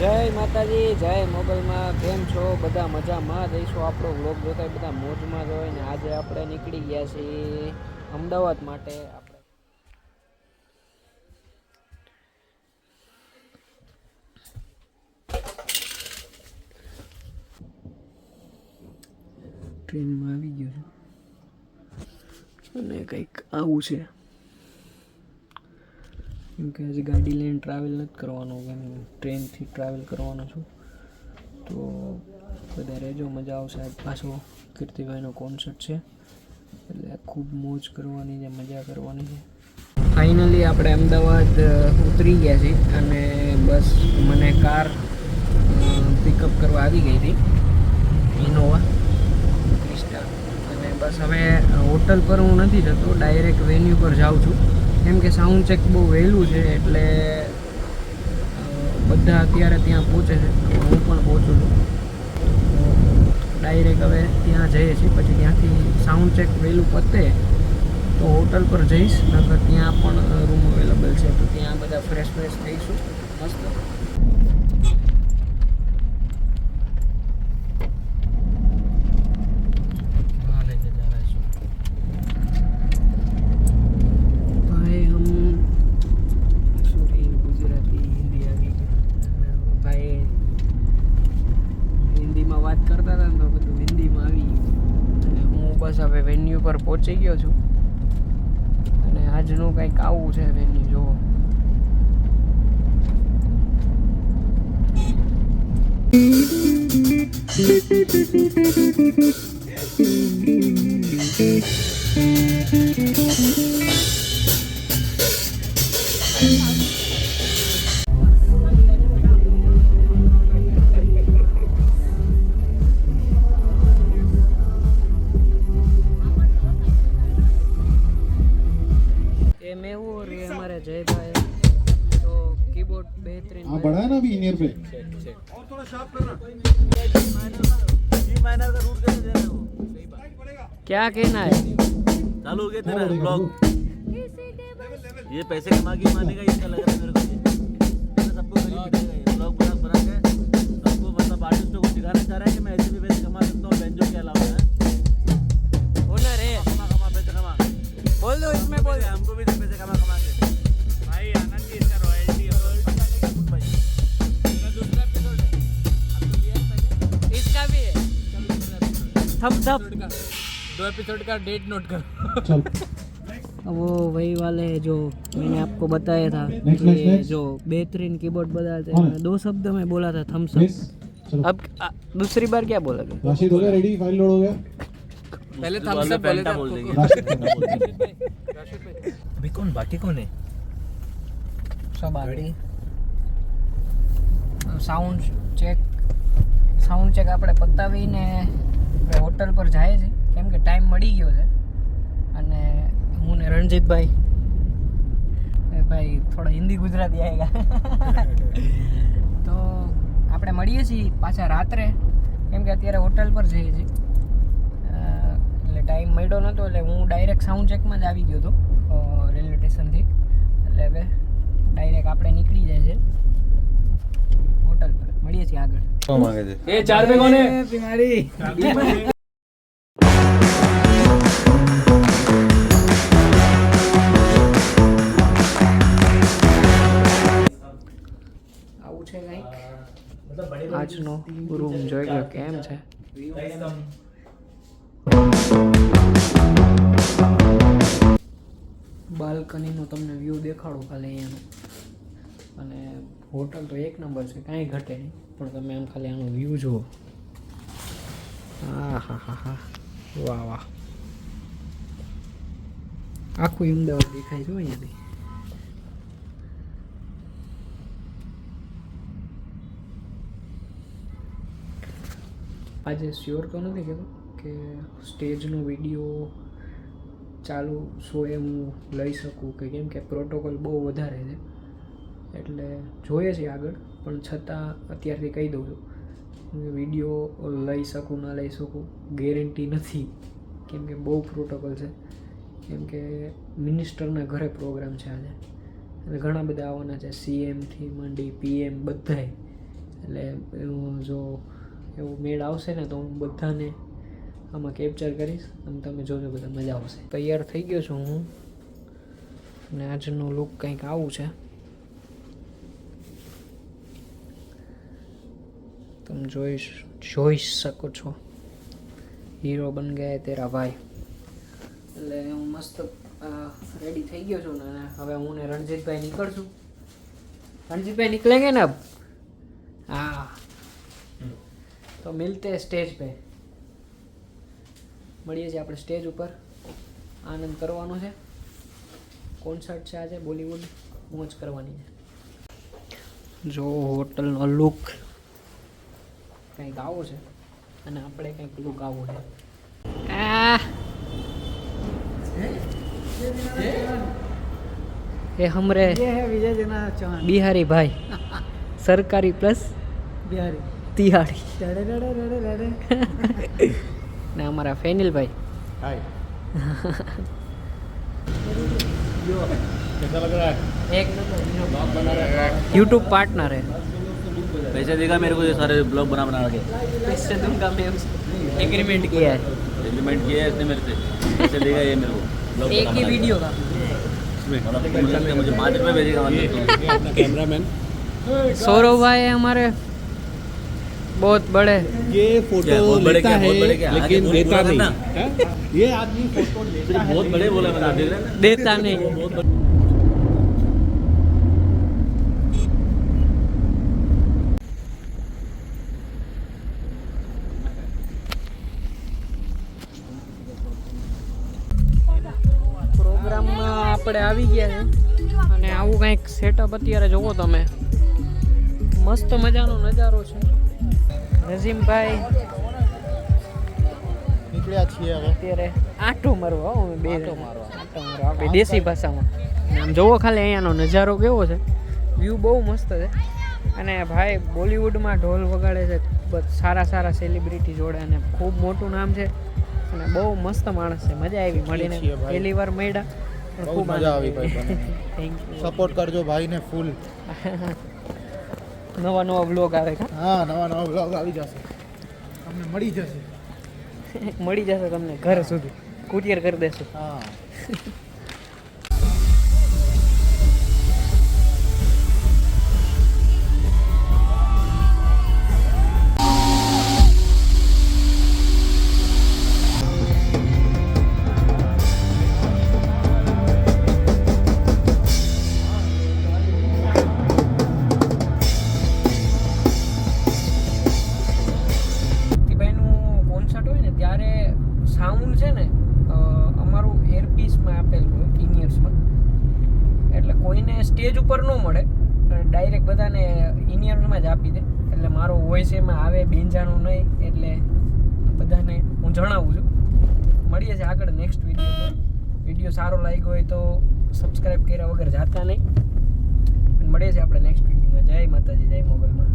જય માતાજી, જય મોગલમાં. કેમ છો બધા? મજામાં જઈશું. આપણો વ્લોગ જોતા બધા મોજમાં જ હોય ને. આજે આપણે નીકળી ગયા છીએ અમદાવાદ માટે. આપણે ટ્રેનમાં આવી ગયો છું અને કંઈક આવું છે કેમ કે હજી ગાડી લઈને ટ્રાવેલ નથી કરવાનો, કેમ ટ્રેનથી ટ્રાવેલ કરવાનો છું. તો બધા રહેજો, મજા આવશે. આજ પાછો કીર્તિભાઈનો કોન્સર્ટ છે એટલે ખૂબ મોજ કરવાની છે, મજા કરવાની છે. ફાઇનલી આપણે અમદાવાદ ઉતરી ગયા છીએ અને બસ મને કાર પિકઅપ કરવા આવી ગઈ હતી, ઇનોવા ક્રિસ્ટા. અને બસ હવે હોટલ પર હું નથી જતો, ડાયરેક્ટ વેન્યુ પર જાઉં છું કેમ કે સાઉન્ડ ચેક બહુ વહેલું છે એટલે બધા અત્યારે ત્યાં પહોંચે છે, હું પણ પહોંચું છું. ડાયરેક્ટ હવે ત્યાં જઈએ છીએ, પછી ત્યાંથી સાઉન્ડ ચેક વહેલું પતે તો હોટલ પર જઈશ, નકર ત્યાં પણ રૂમ અવેલેબલ છે તો ત્યાં બધા ફ્રેશ થઈશું મસ્ત. વાત કરતા હતા ને તો બધું હિન્દીમાં આવી ગયું અને હું બસ હવે વેન્યુ પર પહોંચી ગયો છું અને આજનું કંઈક આવું છે વેન્યુ. જોવો मैं वो और ये हमारे जय भाई तो कीबोर्ड बेहतरीन हाँ बढ़ा है ना अभी इन ईयर पे और थोड़ा शार्प करना। जी माइनर का रूट कैसे दे रहे हो? क्या कहना है? चालू हो गया तेरा ब्लॉग। ये पैसे कमा के मानेगा, इसका लग रहा है मेरे को। ये सबको गरीब दिखेगा, ये ब्लॉग बना के सबको मतलब आर्टिस्टों को दिखाना चाह रहा है कि मैं ऐसे भी पैसे कमा सकता हूँ बेंजो के अलावा। ओनर है, कमा पैसे कमा बोल दो इसमें, बोल दो। हमको भी दे पैसे कमा के भाई। आनंद जी इसका रॉयल्टी भाई दूसरा एपिसोड है, आपको दिया है पहले, इसका भी है। Thumbs up. 2 एपिसोड का डेट नोट करो। चल वो वही वाले जो मैंने आपको बताया था next. जो बेहतरीन कीबोर्ड बताते हाँ। हैं, 2 शब्द में बोला था थम्स मिस अप। चलो अब दूसरी बार क्या बोला था? राशिद हो गया रेडी, फाइल लोड हो गया। पहले थम्स अप बोले थे बोल देंगे। राशिद अभी कौन बाकी कौन है? सब आगे સાઉન્ડ ચેક આપણે પતાવીને હોટલ પર જાય છે કેમ કે ટાઈમ મળી ગયો છે. અને હું ને રણજીતભાઈ ભાઈ થોડા હિન્દી ગુજરાતી આવેગા તો આપણે મળીએ છીએ પાછા રાત્રે કેમ કે અત્યારે હોટલ પર જઈએ છીએ એટલે ટાઈમ મળ્યો નહોતો એટલે હું ડાયરેક્ટ સાઉન્ડ ચેકમાં જ આવી ગયો હતો રેલવે સ્ટેશનથી. એટલે હવે ડાયરેક્ટ આપણે નીકળી જાય છે હોટલ પર. મળીએ છીએ આગળ. ये 4 पे कौन है? बीमारी આવું છે કંઈક આજનો રૂમ જોઈ ગયો કેમ છે. બાલ્કનીનો તમને વ્યૂ દેખાડું ખાલી અહીંયાનો. અને હોટલ તો એક નંબર છે, કાંઈ ઘટે નહીં, પણ તમે આમ ખાલી આનો વ્યૂ જુઓ. હા હા હા હા, વાહ વાહ, આખું અમદાવાદ દેખાય છે અહીંયાથી. આજે શ્યોર તો નથી કહેતો કે સ્ટેજનો વિડીયો ચાલુ શો એ હું લઈ શકું કે કેમ કે પ્રોટોકોલ બહુ વધારે છે એટલે જોઈએ છીએ આગળ, પણ છતાં અત્યારથી કહી દઉં છું વિડીયો લઈ શકું ન લઈ શકું ગેરંટી નથી કેમ કે બહુ પ્રોટોકોલ છે. કેમ કે મિનિસ્ટરના ઘરે પ્રોગ્રામ છે આજે અને ઘણા બધા આવવાના છે, સીએમથી માંડી પીએમ બધાય. એટલે જો એવું મેળ આવશે ને તો હું બધાને આમાં કેપ્ચર કરીશ અને તમે જોજો, બધા મજા આવશે. તૈયાર થઈ ગયો છું હું અને આજનું લુક કંઈક આવું છે. તમે જોઈ શકો છો. હીરો બન ગયા તેરા ભાઈ. એટલે હું મસ્ત રેડી થઈ ગયો છું ને હવે હું ને રણજીતભાઈ નીકળશું. રણजीतભાई निकलेंगे ना अब? हाँ, तो मिलते हैं स्टेज पे. મળીએ છીએ આપણે સ્ટેજ ઉપર. આનંદ કરવાનો છે. કોન્સર્ટ છે આજે બોલિવૂડ, મોજ કરવાની છે. જો હોટલનો લુક કંઈક આવો છે અને આપણે કંઈક લુક આવો છે. ये हमरे ये है विजय जना चौहान बिहारी भाई, सरकारी प्लस बिहारी तिहाड़ी. डरे डरे डरे डरे ને અમારા ફેનિલભાઈ हाय એક यूट्यूब पार्टनर है. पैसे देगा मेरे को ये सारे ब्लॉग बना के. पैसे दूंगा मैं उसको. एग्रीमेंट किया है. एग्रीमेंट किया है इसने मेरे से. पैसे देगा ये मेरे को ब्लॉग एक ही वीडियो का. मुझे 5 रुपये भेजेगा. कैमरामैन सौरभ भाई है हमारे बहुत बड़े. ये फोटो क्या, बहुत बड़े लेता क्या, है बहुत बड़े क्या? आगे लेकिन बोल देता बोला नहीं ना. हैं? ये आदमी फोटो लेता है बहुत बड़े बोला मैंने, आप देख रहे हैं ना? देता नहीं. बहुत बड़े. પ્રોગ્રામમાં આપણે આવી ગયા છે અને આવું કંઈક સેટઅપ અત્યારે જોવો તમે. મસ્ત મજાનો નજારો છે. નજીમભાઈ નીકળ્યા છીએ હવે અત્યારે આંટો મારવા હો, બે આંટો મારવા આપણે દેશી ભાષામાં. અને આમ જોવો ખાલી અહીંયાનો નજારો કેવો છે. વ્યૂ બહુ મસ્ત છે. અને ભાઈ બોલિવૂડમાં ઢોલ વગાડે છે. બસ સારા સારા સેલિબ્રિટી જોડે અને ખૂબ મોટું નામ છે અને બહુ મસ્ત માણસ છે. મજા આવી મળીને, છીએ ભાઈ. પહેલી વાર મળ્યા પણ બહુ ખૂબ મજા આવી ભાઈ બને. થેન્ક સપોર્ટ કરજો ભાઈને ફૂલ. યુ. નવા બ્લોગ આવે કા હા, નવા બ્લોગ આવી જશે, તમને મળી જશે. મળી જશે તમને ઘર સુધી, કુરિયર કરી દેશું. હા ભાઈનું કોન્સર્ટ હોય ને ત્યારે સાઉન્ડ છે ને અમારું એરપીસમાં આપેલું હોય ઇનિયર્સમાં. એટલે કોઈને સ્ટેજ ઉપર ન મળે, ડાયરેક્ટ બધાને ઇનિયર્સમાં જ આપી દે. એટલે મારો વોઇસ એમાં આવે, બેંજાણું નહીં. એટલે બધાને હું જણાવું છું. મળીએ છીએ આગળ નેક્સ્ટ વિડીયોમાં. વિડીયો સારો લાગ્યો હોય તો સબસ્ક્રાઈબ કર્યા વગર જાતા નહીં. મળીએ છીએ આપણે નેક્સ્ટ વિડીયોમાં. જય માતાજી, જય મોગલમાં.